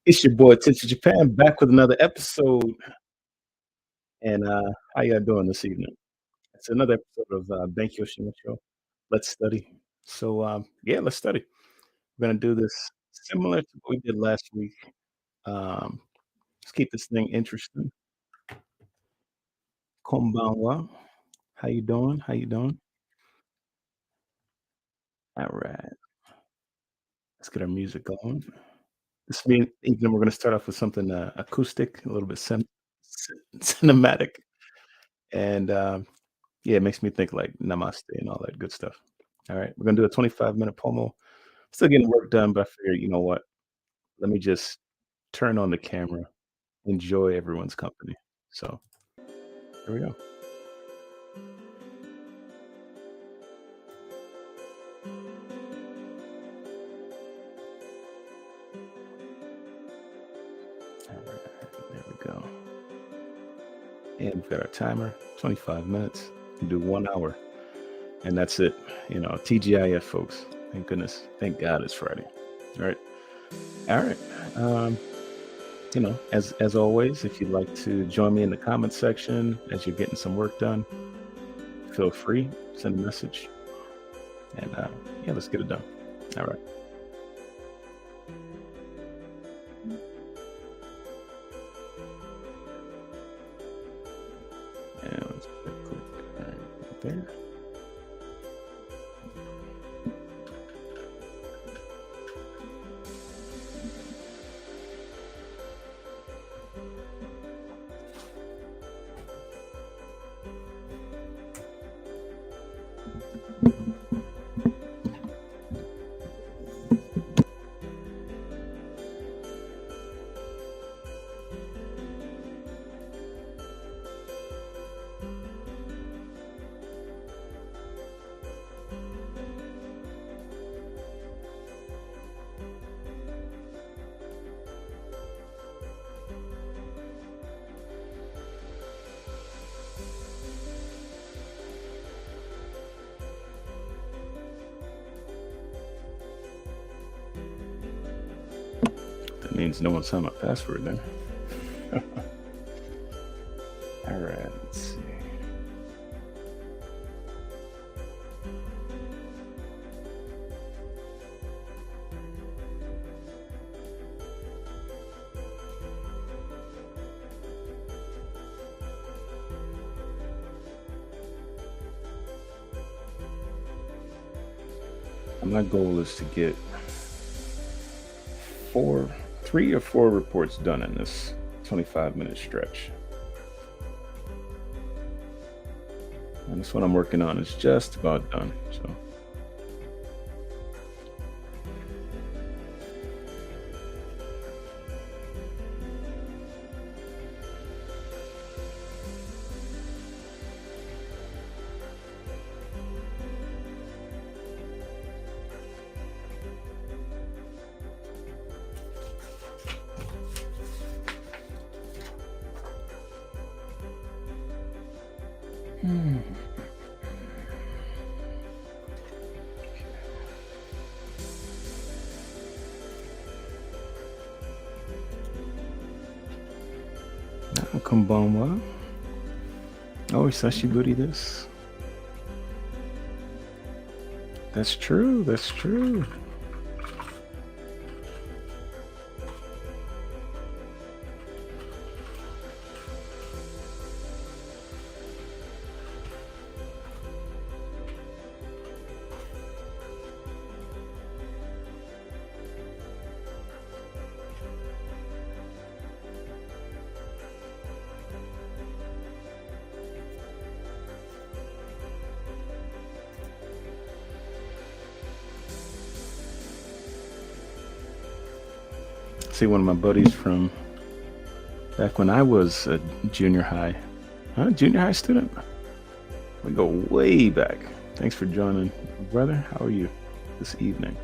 It's your boy Tensha Japan back with another episode. And how y'all doing this evening? It's another episode of Benkyo Shimasho. Let's study. So yeah, let's study. We're gonna do this similar to what we did last week. Um, let's keep this thing interesting. Konbanwa. How you doing? How you doing? All right. Let's get our music going. Evening we're gonna start off with something acoustic, a little bit cinematic, and yeah, it makes me think like namaste and all that good stuff. All right, we're gonna do a 25-minute pomo. Still getting work done, but I figured, you know what? Let me just turn on the camera, enjoy everyone's company. So here we go. All right, there we go. And we've got our timer, 25 minutes. We do 1 hour, and that's it. You know, TGIF, folks. Thank goodness. Thank God it's Friday. All right. All right. You know, as always, if you'd like to join me in the comment section as you're getting some work done, feel free, send a message, and yeah, let's get it done. All right. And let's click right there. That means no one signed my password then. All right, let's see. My goal is to get 3 or 4 reports done in this 25-minute stretch. And this one I'm working on is just about done. So konbanwa. Oh, hisashiburi desu. That's true. That's true. See, one of my buddies from back when I was a junior high student. We go way back. Thanks for joining, brother. How are you this evening?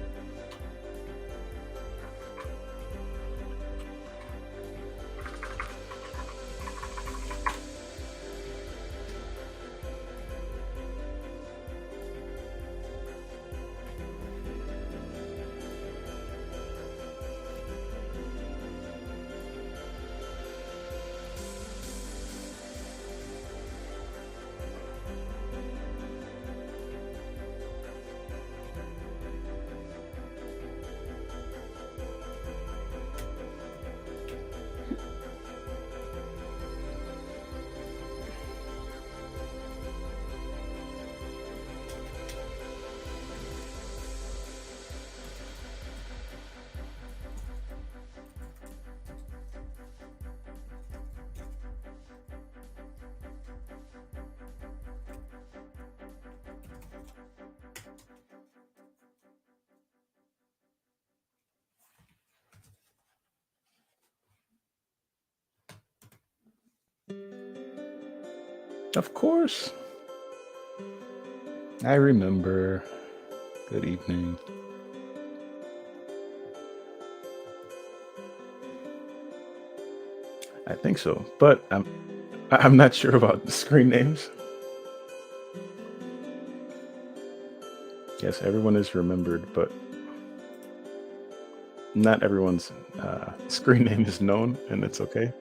Of course. I remember. Good evening. I think so, but I'm not sure about the screen names. Yes, everyone is remembered, but not everyone's screen name is known, and it's okay.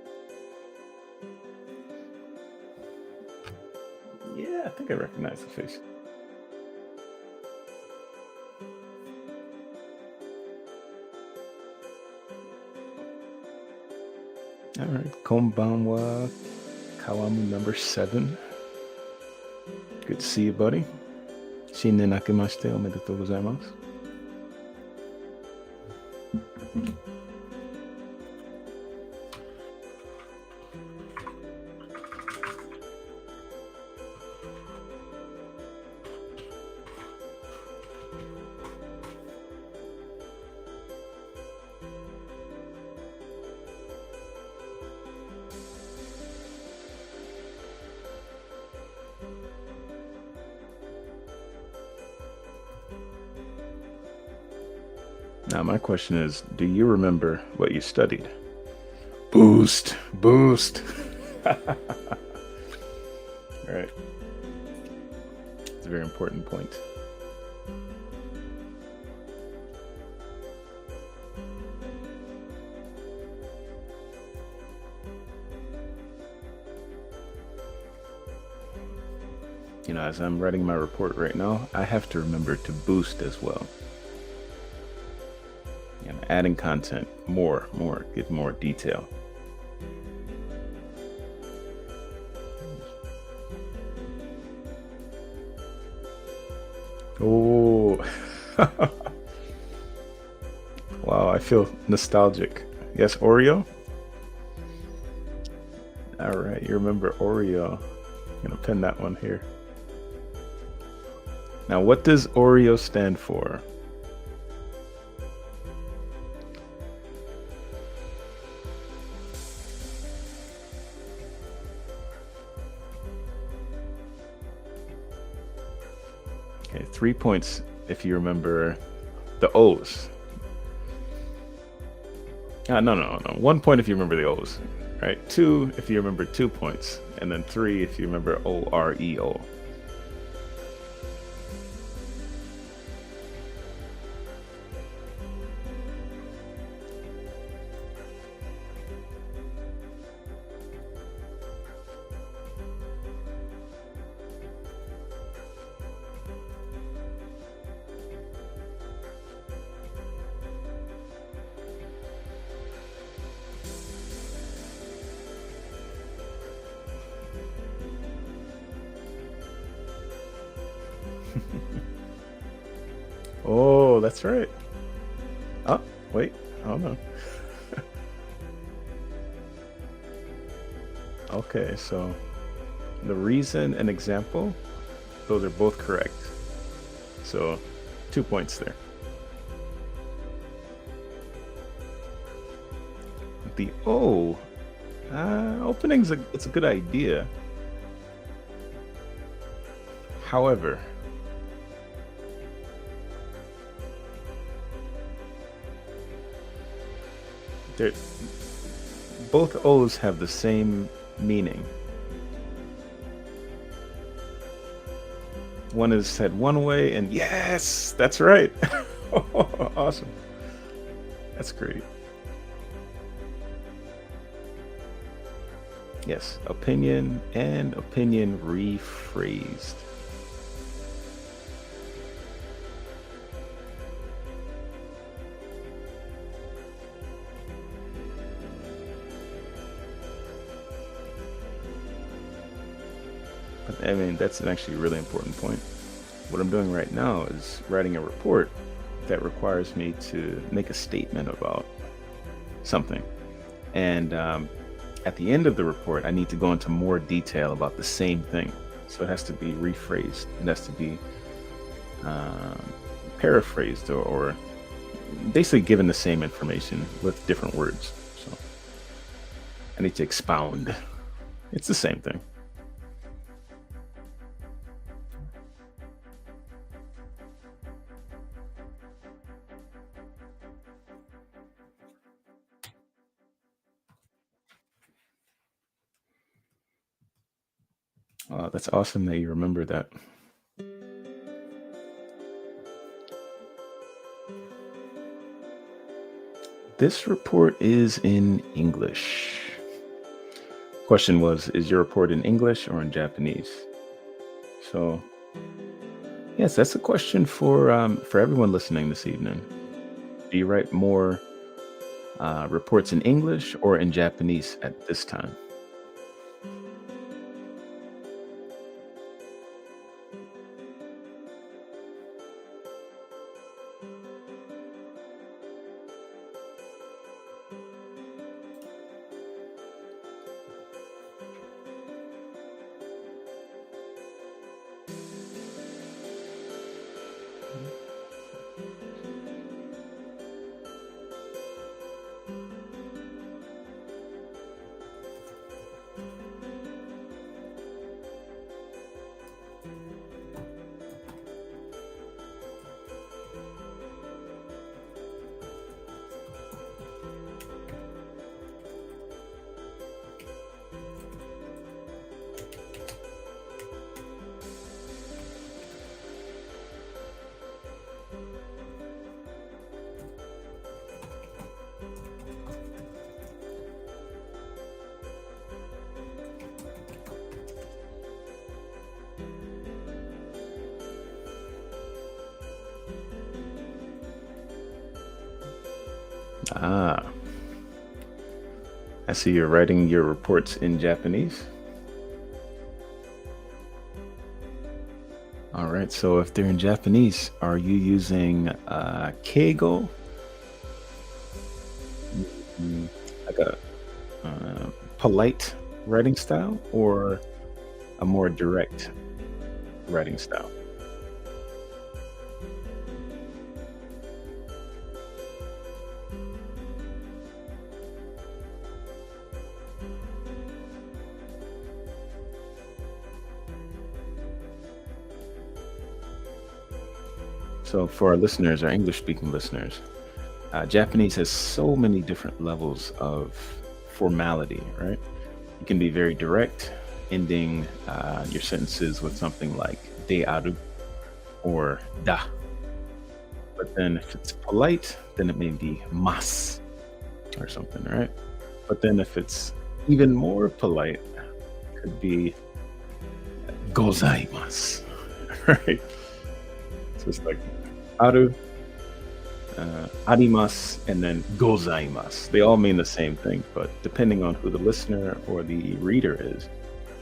Yeah, I think I recognize the face. All right, Konbanwa, Kawamu number 7. Good to see you, buddy. Shinnen akemashite omedetou gozaimasu. Now, my question is, do you remember what you studied? Boost. All right. It's a very important point. You know, as I'm writing my report right now, I have to remember to boost as well. Adding content, more, get more detail. Oh, wow, I feel nostalgic. Yes, Oreo? All right, you remember Oreo. I'm gonna pin that one here. Now, what does Oreo stand for? Okay, 3 points if you remember the O's. No. 1 point if you remember the O's. Right? 2 if you remember 2 points. And then 3 if you remember Oreo. Oh, that's right. Oh, wait. Hold on. Okay, so the reason and example, those are both correct. So 2 points there. The O, opening's it's a good idea. However, both O's have the same meaning. One is said one way, and yes, that's right. Awesome. That's great. Yes, opinion and opinion rephrased. I mean, that's an actually really important point. What I'm doing right now is writing a report that requires me to make a statement about something. And at the end of the report, I need to go into more detail about the same thing. So it has to be rephrased. It has to be paraphrased or basically given the same information with different words. So I need to expound. It's the same thing. That's awesome that you remember that. This report is in English. Question was, is your report in English or in Japanese? So, yes, that's a question for everyone listening this evening. Do you write more reports in English or in Japanese at this time? Ah, I see you're writing your reports in Japanese. All right, so if they're in Japanese, are you using keigo, mm, like a polite writing style, or a more direct writing style? So, for our listeners, our English speaking listeners, Japanese has so many different levels of formality, right? You can be very direct, ending your sentences with something like de aru or da. But then if it's polite, then it may be mas or something, right? But then if it's even more polite, it could be gozaimasu, right? So it's like aru, arimasu, and then gozaimasu. They all mean the same thing, but depending on who the listener or the reader is,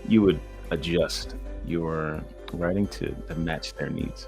you would adjust your writing to match their needs.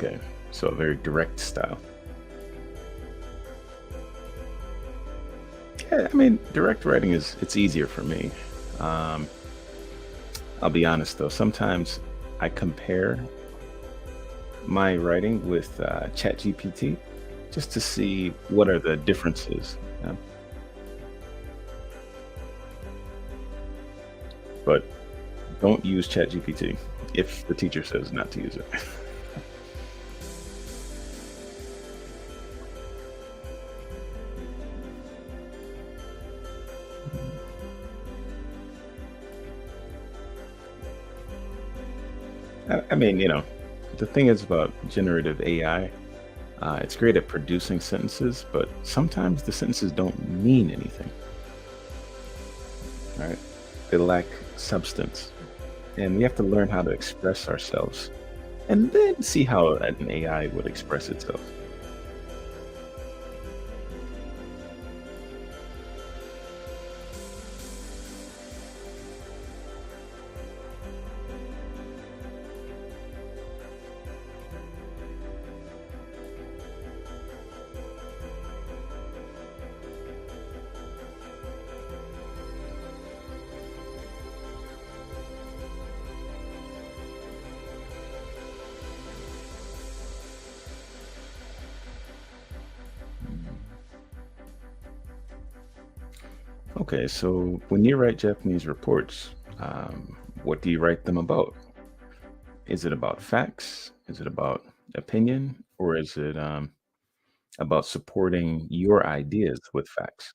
Okay. So a very direct style. Yeah, I mean, direct writing it's easier for me. Um, I'll be honest though, sometimes I compare my writing with ChatGPT just to see what are the differences. But don't use ChatGPT if the teacher says not to use it. I mean, the thing is about generative AI, it's great at producing sentences, but sometimes the sentences don't mean anything, right? They lack substance. And we have to learn how to express ourselves and then see how an AI would express itself. Okay, so when you write Japanese reports, what do you write them about? Is it about facts? Is it about opinion? Or is it about supporting your ideas with facts?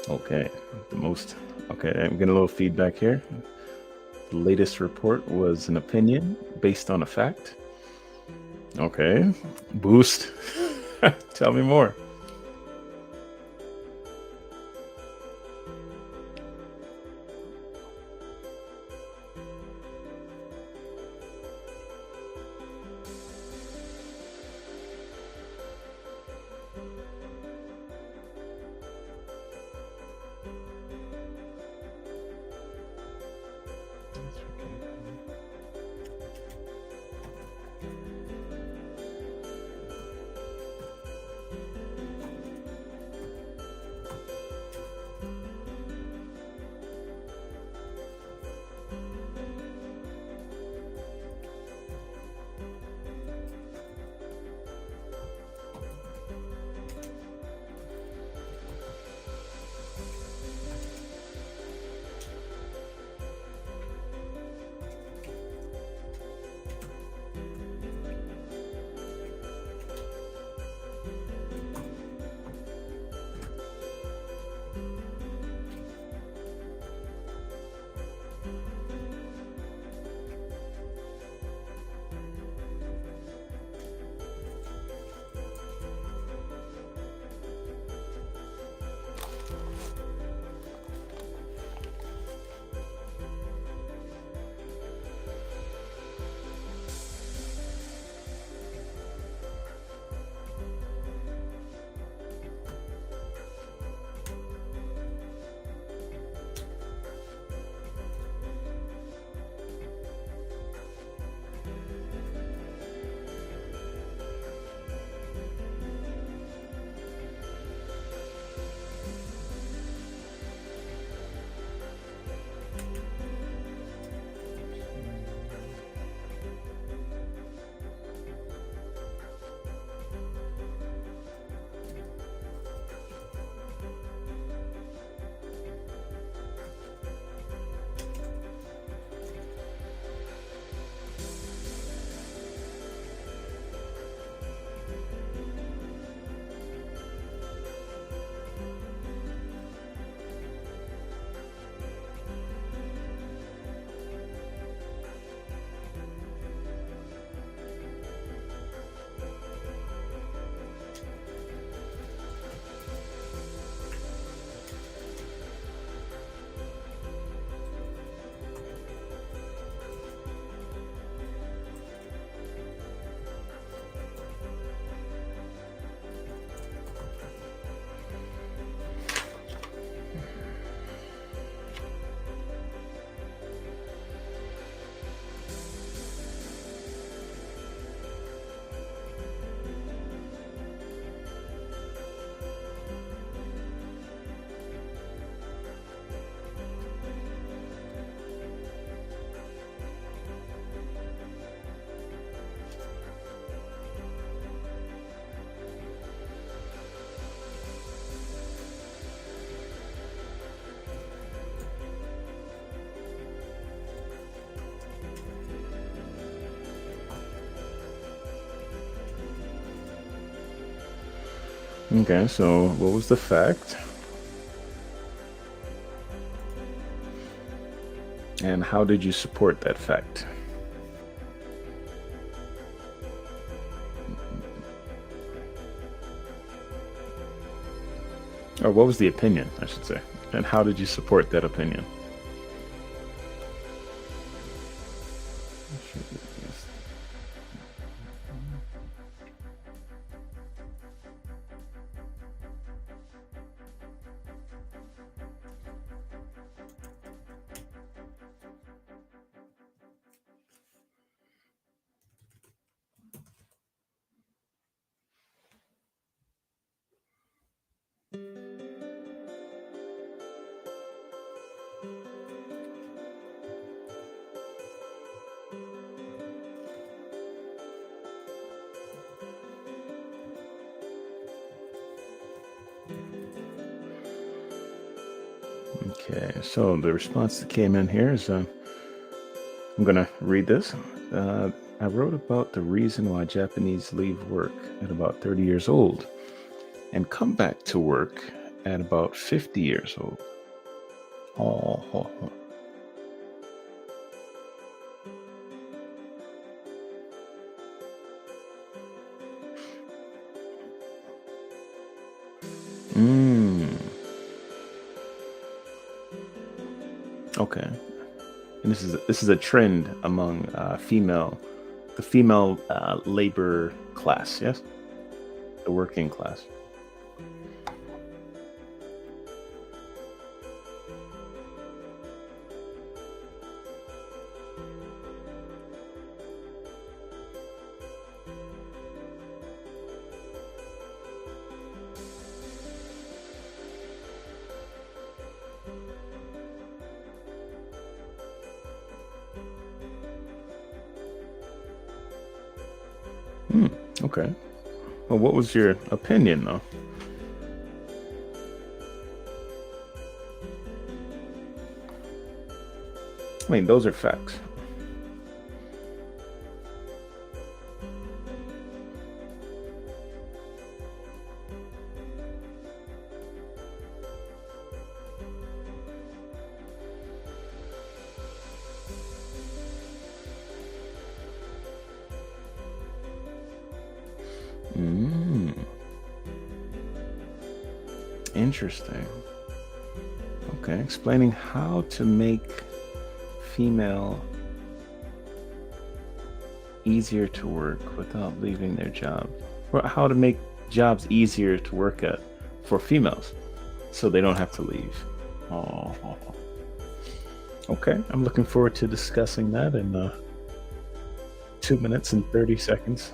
Okay, the most. Okay, I'm getting a little feedback here. The latest report was an opinion based on a fact. Okay, boost. Tell me more. Okay, so what was the fact? And how did you support that fact? Or what was the opinion, I should say? And how did you support that opinion? Okay, so the response that came in here is I'm going to read this. I wrote about the reason why Japanese leave work at about 30 years old and come back to work at about 50 years old. Oh. Okay. And this is a trend among the female labor class, yes? The working class. Okay. Well, what was your opinion, though? I mean, those are facts. Interesting. Okay, explaining how to make female easier to work without leaving their job. Or how to make jobs easier to work at for females so they don't have to leave. Oh. Okay, I'm looking forward to discussing that in 2 minutes and 30 seconds.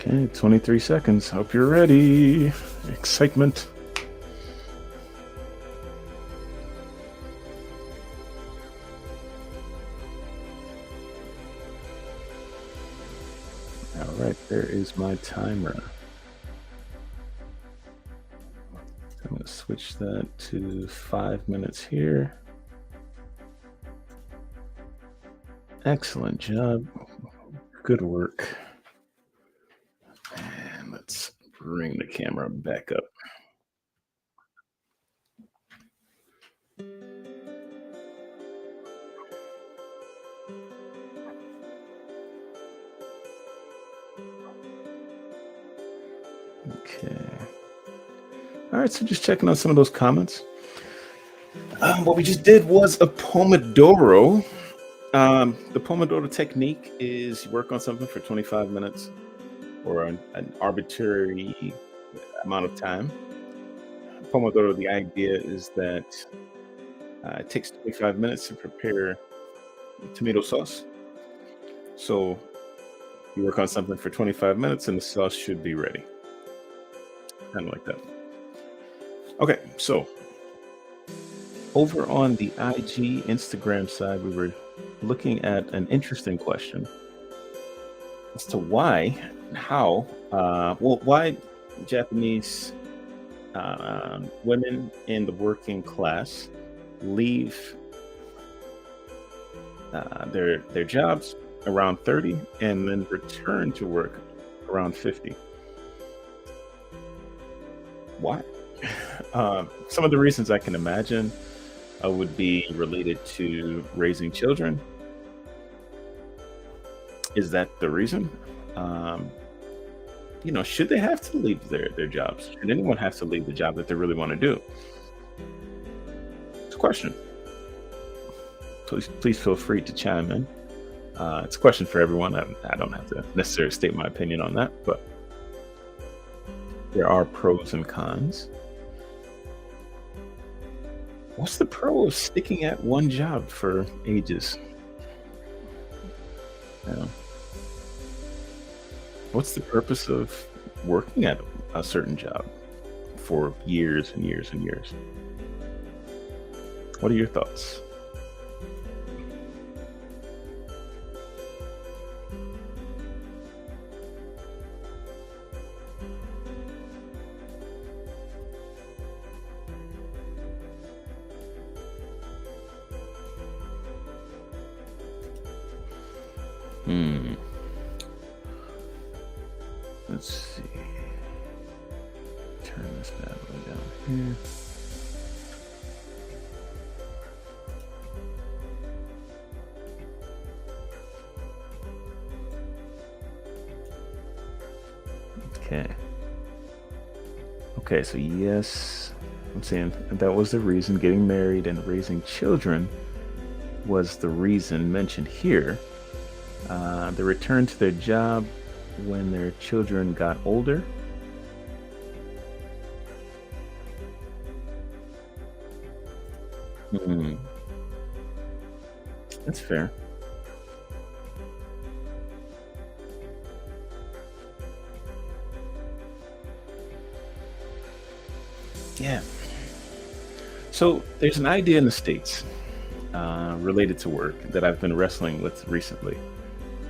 Okay, 23 seconds. Hope you're ready. Excitement. All right, there is my timer. I'm going to switch that to 5 minutes here. Excellent job. Good work. And let's bring the camera back up. Okay. All right, so just checking on some of those comments. What we just did was a Pomodoro. The Pomodoro technique is you work on something for 25 minutes or an arbitrary amount of time. Pomodoro, the idea is that it takes 25 minutes to prepare tomato sauce. So you work on something for 25 minutes and the sauce should be ready. Kind of like that. Okay, so over on the IG Instagram side, we were looking at an interesting question as to why Japanese women in the working class leave their jobs around 30 and then return to work around 50. Why? Some of the reasons I can imagine would be related to raising children. Is that the reason? Should they have to leave their jobs? Should anyone have to leave the job that they really want to do? It's a question. Please feel free to chime in. It's a question for everyone. I don't have to necessarily state my opinion on that, but there are pros and cons. What's the pro of sticking at one job for ages? What's the purpose of working at a certain job for years and years and years? What are your thoughts? Let's see. Turn this bad boy down here. Okay, so yes, I'm saying that was the reason. Getting married and raising children was the reason mentioned here. The return to their job when their children got older. That's fair. Yeah. So there's an idea in the States related to work that I've been wrestling with recently.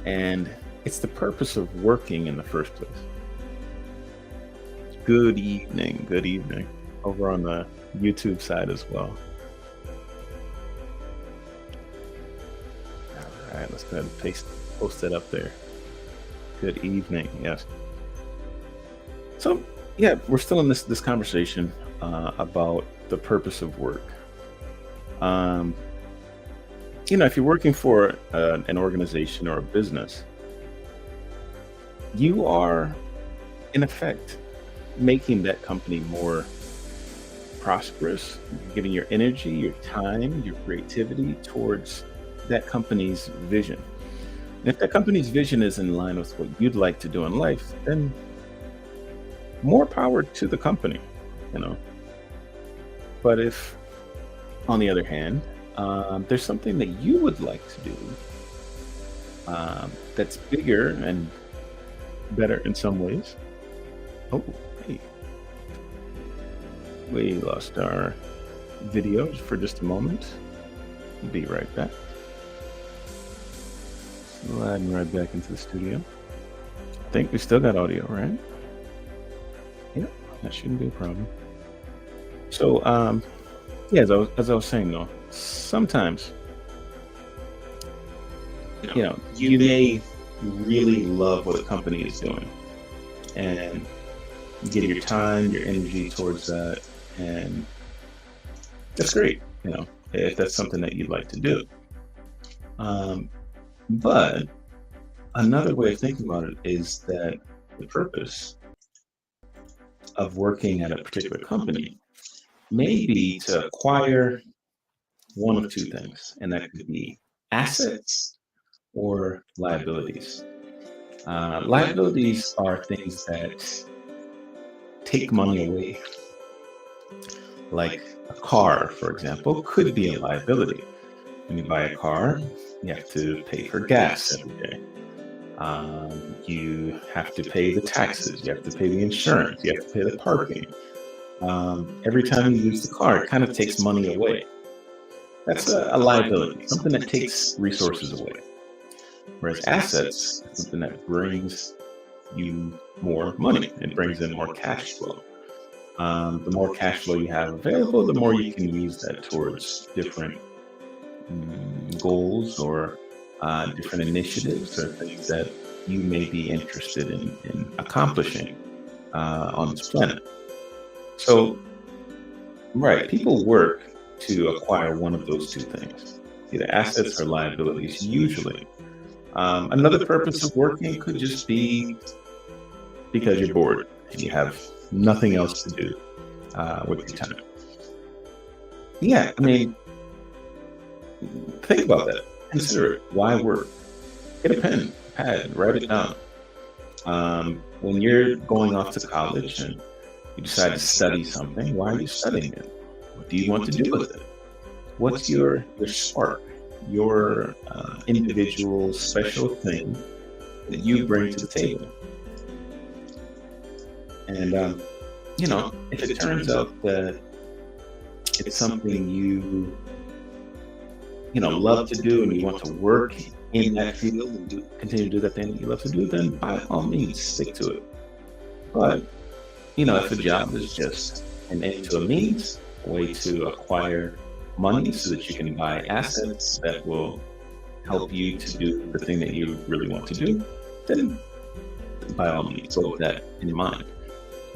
And it's the purpose of working in the first place. Good evening. Good evening. Over on the YouTube side as well. All right, let's go ahead and post it up there. Good evening. Yes. So, yeah, we're still in this conversation about the purpose of work. If you're working for an organization or a business, you are, in effect, making that company more prosperous, giving your energy, your time, your creativity towards that company's vision. And if that company's vision is in line with what you'd like to do in life, then more power to the company, But if, on the other hand, there's something that you would like to do that's bigger and better in some ways. Oh, hey, we lost our videos for just a moment. Be right back. Sliding right back into the studio. I think we still got audio, right? Yeah, that shouldn't be a problem. So, yeah, as I was saying though, sometimes, you may really love what a company is doing and give your time, your energy towards that, and that's great, if that's something that you'd like to do. But another way of thinking about it is that the purpose of working at a particular company may be to acquire one of two things, and that could be assets or liabilities. Liabilities are things that take money away. Like a car, for example, could be a liability. When you buy a car, you have to pay for gas every day. You have to pay the taxes, you have to pay the insurance, you have to pay the parking. Every time you use the car, it kind of takes money away. That's a liability, something that takes resources away. Whereas assets, something that brings you more money, it brings in more cash flow. The more cash flow you have available, the more you can use that towards different goals or different initiatives or things that you may be interested in accomplishing on this planet. So, right, people work to acquire one of those two things, either assets or liabilities, usually. Another purpose of working could just be because you're bored and you have nothing else to do with your time. Yeah, I mean, think about that. Consider it. Why work? Get a pen, pad, write it down. When you're going off to college and you decide to study something, why are you studying it? What do you want to do with it? What's your spark, your individual special thing that you bring to the table? And, if it turns out that it's something you love to do and you want to work in that field and continue to do that thing that you love to do, then by all means, stick to it. But, if a job is just an end to a means, a way to acquire money so that you can buy assets that will help you to do the thing that you really want to do, then by all means, go with that in mind.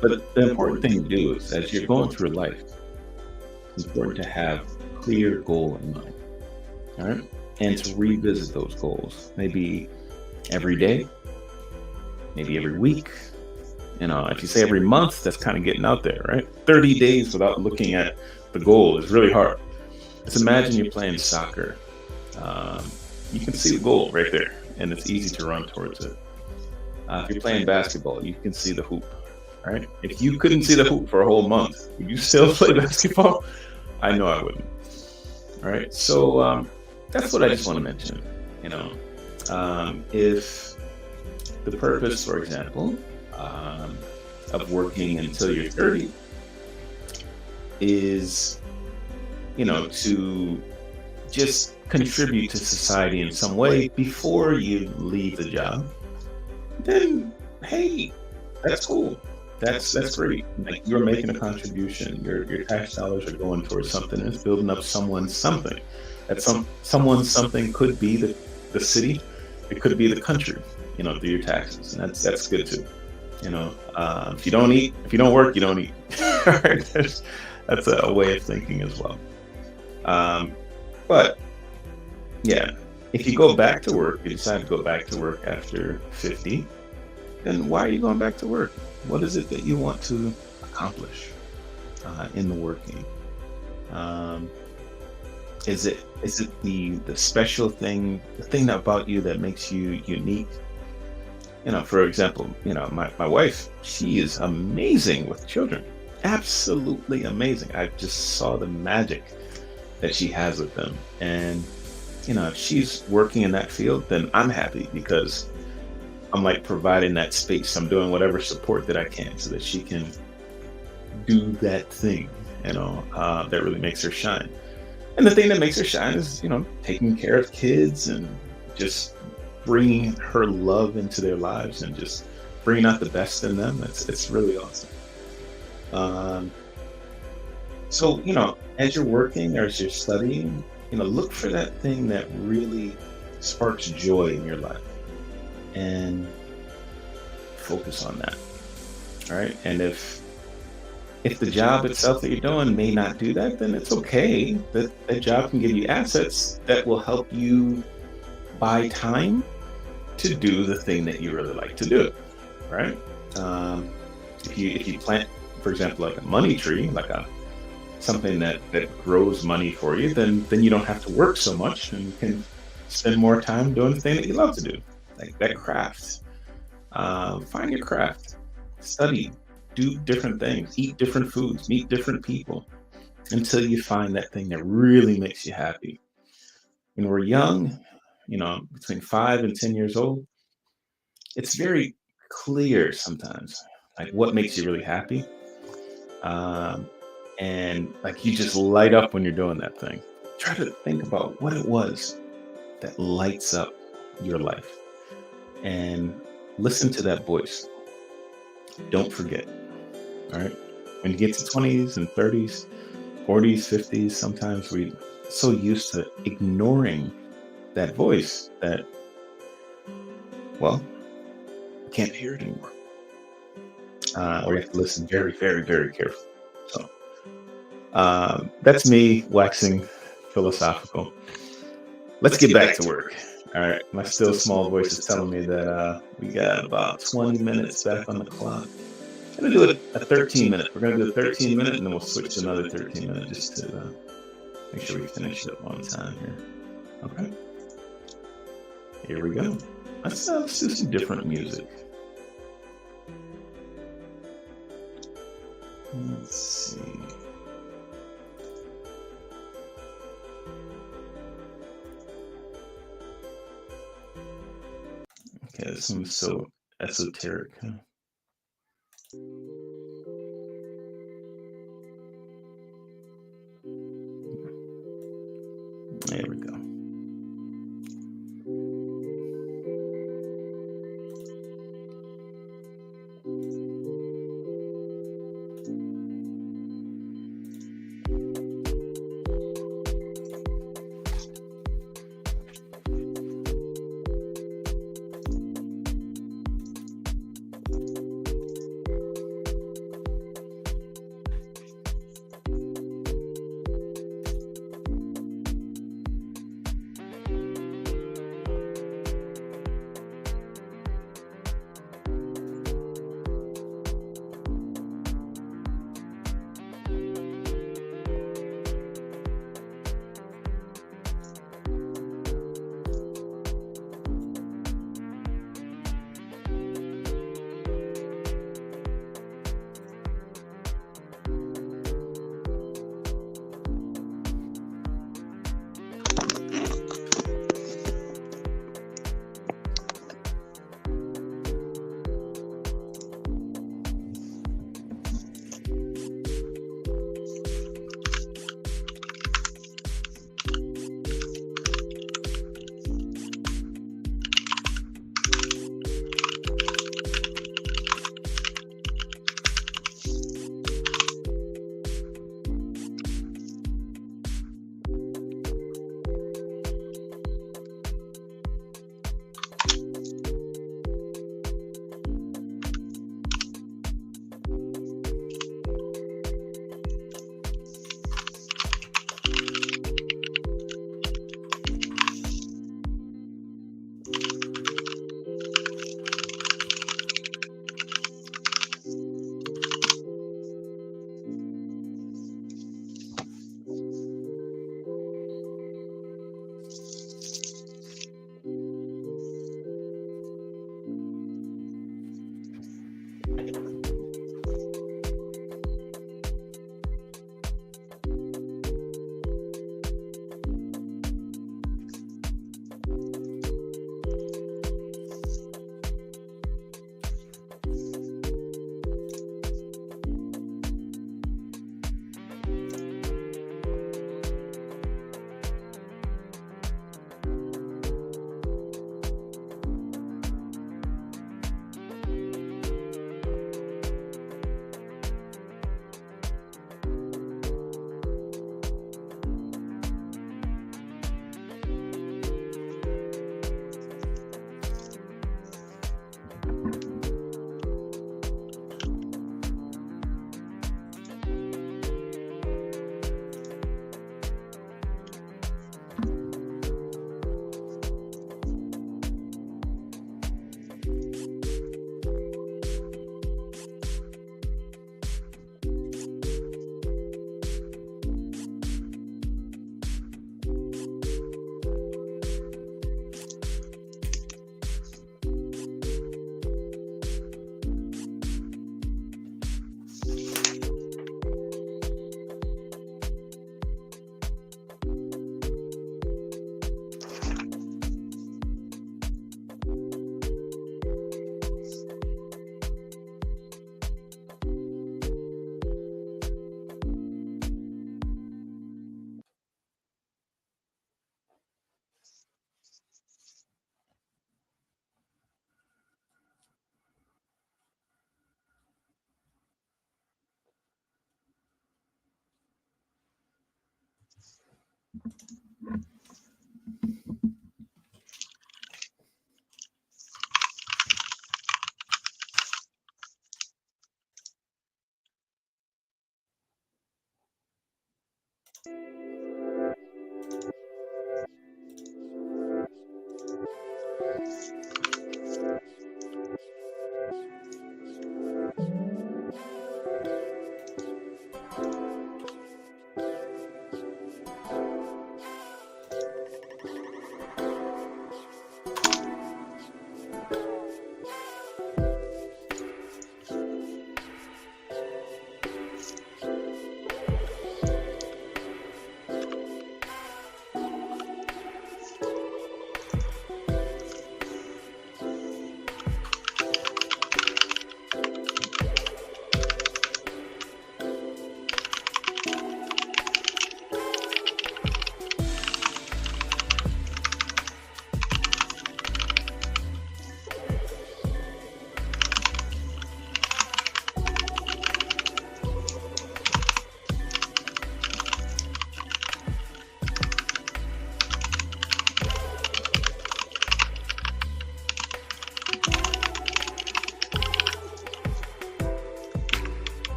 But the important thing to do is, as you're going through life, it's important to have a clear goal in mind, all right? And to revisit those goals, maybe every day, maybe every week. If you say every month, that's kind of getting out there, right? 30 days without looking at the goal is really hard. Just imagine you're playing soccer. You can see the goal right there, and it's easy to run towards it. If you're playing basketball, you can see the hoop, right? If you couldn't see the hoop for a whole month, would you still play basketball? I know I wouldn't. All right, so that's what I just want to mention. If the purpose, for example, of working until you're 30 is, to just contribute to society in some way before you leave the job, then hey, that's cool. That's great. Like, you're making a contribution. Your tax dollars are going towards something. It's building up someone's something. That someone's something could be the city. It could be the country. Through your taxes, and that's good too. If you don't work, you don't eat. Right? That's a way of thinking as well. But yeah, if you go back to work, you decide to go back to work after 50, then why are you going back to work? What is it that you want to accomplish in the working? Is it the special thing, the thing about you that makes you unique? For example, my wife, she is amazing with children. Absolutely amazing. I just saw the magic that she has with them. And, if she's working in that field, then I'm happy because I'm like providing that space. I'm doing whatever support that I can so that she can do that thing, that really makes her shine. And the thing that makes her shine is, taking care of kids and just bringing her love into their lives and just bringing out the best in them. It's really awesome. Um, so, as you're working or as you're studying, look for that thing that really sparks joy in your life and focus on that. All right. And if the job itself that you're doing may not do that, then it's okay. That job can give you assets that will help you buy time to do the thing that you really like to do, right? If you plant, for example, like a money tree, like something that grows money for you, then you don't have to work so much and you can spend more time doing the thing that you love to do, like that craft. Find your craft, study, do different things, eat different foods, meet different people until you find that thing that really makes you happy. When we're young, between 5 and 10 years old, it's very clear sometimes, like what makes you really happy. Um, and like you just light up when you're doing that thing. Try to think about what it was that lights up your life and listen to that voice. Don't forget. All right. When you get to 20s and 30s, 40s, 50s, sometimes we're so used to ignoring that voice that, well, you can't hear it anymore. Or you have to listen very, very, very carefully. So that's me waxing philosophical. Let's get back to work. All right. My still small voice is telling me that we got about 20 minutes back on the clock. I'm going to do a 13-minute. We're going to do a 13-minute, and then we'll switch to another 13-minute just to make sure we finish it on time here. Okay. Here we go. Let's do some different music. Let's see. Okay, this one's so esoteric, huh? There we go.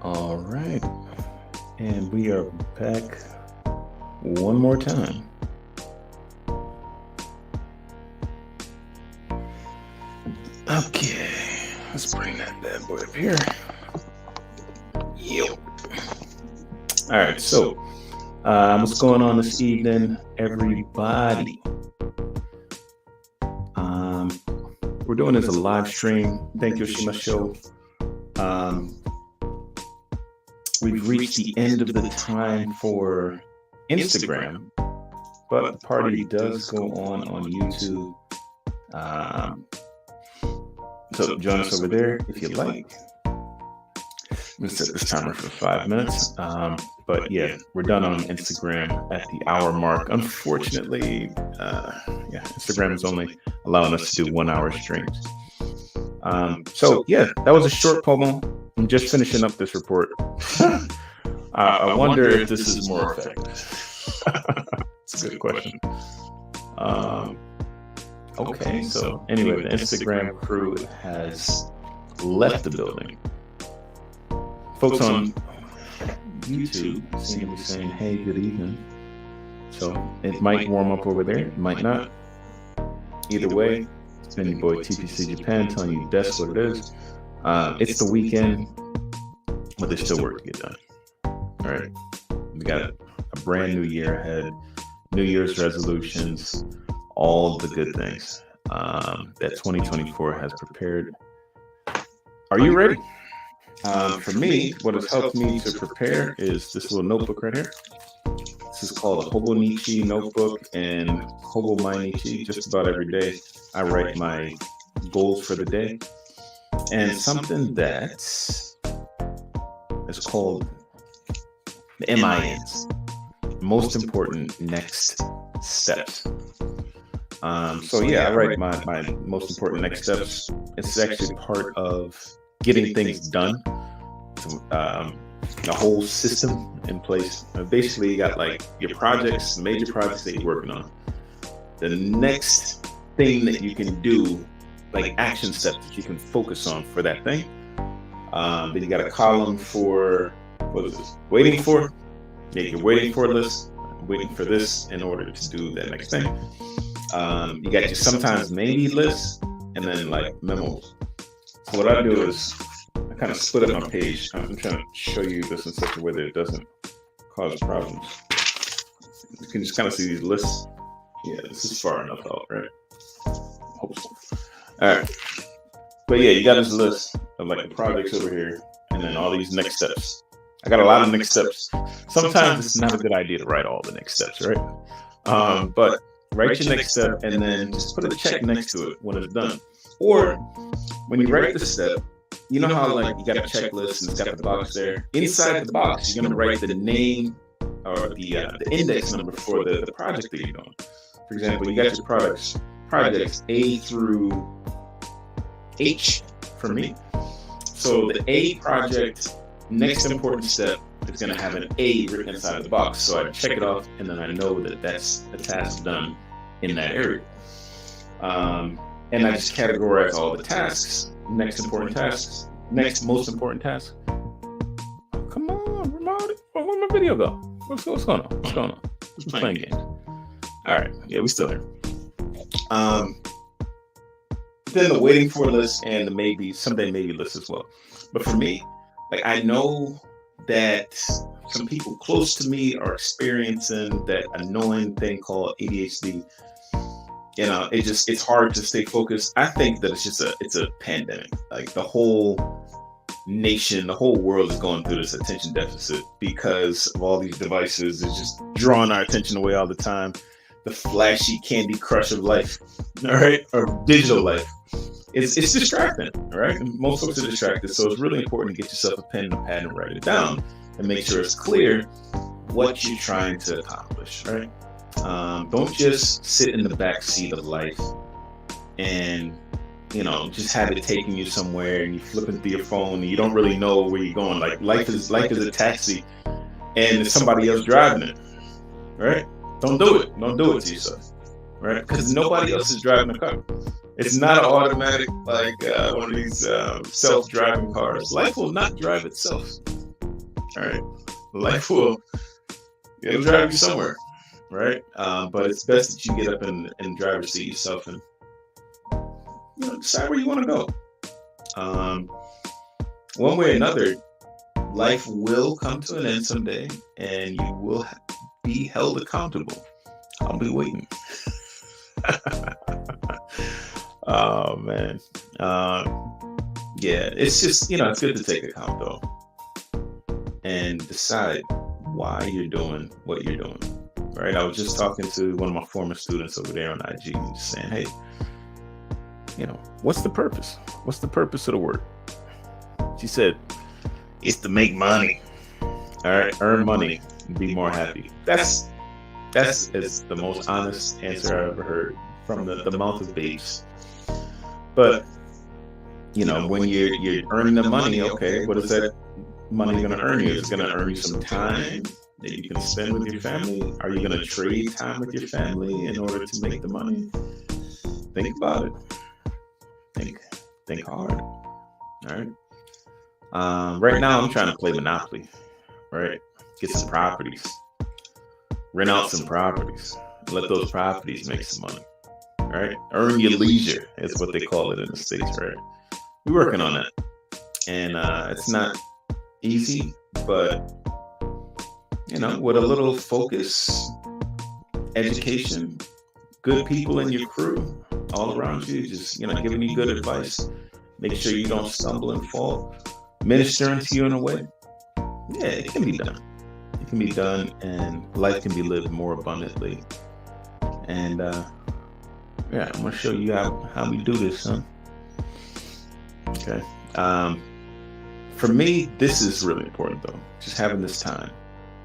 All right. And we are back one more time. Okay. Let's bring that bad boy up here. Yep. All right. So, what's going on this evening, everybody? We're doing this as a live stream. Benkyo Shimasho. We've reached the end of the time for Instagram, but the party does go on YouTube. So join us over there if you like. I'm gonna set this timer for 5 minutes. But yeah, we're done on Instagram at the hour mark. Unfortunately, Instagram is only allowing us to do 1 hour streams. So yeah, that was a short poem. I'm just finishing up this report. I wonder if this is more effective. It's a good question. Okay, so anyway, the Instagram crew has left the building. Folks on YouTube seem to be saying, hey, good evening. So it might warm up over there, it might not. Either way, it's been your boy TPC Japan telling you that's what it is. It's the weekend, but there's still work to get done. All right, we got a brand new year ahead, New Year's resolutions, all the good things that 2024 has prepared. Are you ready? For me, what has helped me to prepare is this little notebook right here. This is called a Hobonichi notebook, and Hobo Mainichi. Just about every day, I write my goals for the day, and something that is called the MINs, most important next steps. So yeah, I write my most important next steps. It's actually part of getting things done. A whole system in place. Basically, you got like your projects, major projects that you're working on. The next thing that you can do, like action steps that you can focus on for that thing. Then you got a column for, what is this? Waiting for? Yeah, you're waiting for a list. Waiting for this in order to do that next thing. You got your sometimes maybe lists, and then like memos. So what I do is I kind of split up my page. I'm trying to show you this in such a way that it doesn't cause problems. You can just kind of see these lists. Yeah, this is far enough out, right? Hope so. All right. But yeah, you got this list of like the projects over here, and then all these next steps. I got a lot of next steps. Sometimes it's not a good idea to write all the next steps, right? But write your next step and then just put a check next to it when it's done. Or when you write the step, you know how like you got a checklist and it's got the box there. Inside the box, you're gonna write the name or the index number for the project that you're doing. For example, you got your projects A through H for me. So the A project, next important step, is going to have an A written inside of the box. So I check it off, and then I know that that's a task done in that area. And I just categorize all the tasks. Next important tasks. Next most important task. Oh, come on, Ramadi. Where'd my video go? What's going on? What's going on? We're playing games. All right. Yeah, we still here. Then the waiting for list and the maybe, someday maybe list as well. But for me, like I know that some people close to me are experiencing that annoying thing called ADHD. You know, it's hard to stay focused. I think that it's a pandemic. Like the whole nation, the whole world is going through this attention deficit because of all these devices. It's just drawing our attention away all the time. The flashy Candy Crush of life, all right, or digital life. It's distracting, all right? Most folks are distracted, so it's really important to get yourself a pen and a pad and write it down and make sure it's clear what you're trying to accomplish, right? Don't just sit in the back seat of life and, you know, just have it taking you somewhere and you're flipping through your phone and you don't really know where you're going. Like life is a taxi and there's somebody else driving it, right? Don't do it. Don't do it to yourself, right? Because nobody else is driving the car. It's not an automatic, like one of these self-driving cars. Life will not drive itself. All right. Life will it'll drive you somewhere, right? But it's best that you get up and driver's seat yourself and decide where you want to go. One way or another, life will come to an end someday, and you will be held accountable. I'll be waiting. Oh man, yeah. It's just it's good to take account though, and decide why you're doing what you're doing. Right? I was just talking to one of my former students over there on IG, and just saying, hey, what's the purpose? What's the purpose of the work? She said, it's to make money. All right, earn money and be more happy. That's is the most honest answer I've ever heard from the mouth of babes. But when you're earning the money, okay, what is that money going to earn you? It's going to earn you some time that you can spend with your family. Are you going to trade time with your family in order to make the money? Think about it. Think hard. All right. Right now, I'm trying to play Monopoly. Right, get some properties, rent out some properties, let those properties make some money. All right, earn your leisure is what they call it in the States. Right, we're working on that, and it's not easy, but with a little focus, education, good people in your crew all around you, just giving you good advice. Make sure you don't stumble and fall. Ministering to you in a way. Yeah, it can be done. It can be done, and life can be lived more abundantly. And I'm gonna show you how we do this, son. Okay. For me, this is really important though. Just having this time,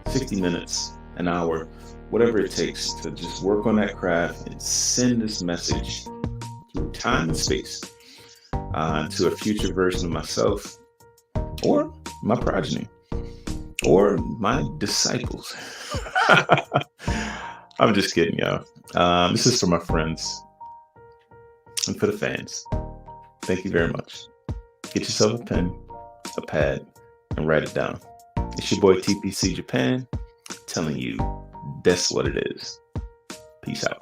60 minutes, an hour, whatever it takes to just work on that craft and send this message through time and space to a future version of myself or my progeny. Or my disciples. I'm just kidding, y'all. This is for my friends and for the fans. Thank you very much. Get yourself a pen, a pad, and write it down. It's your boy TPC Japan telling you that's what it is. Peace out.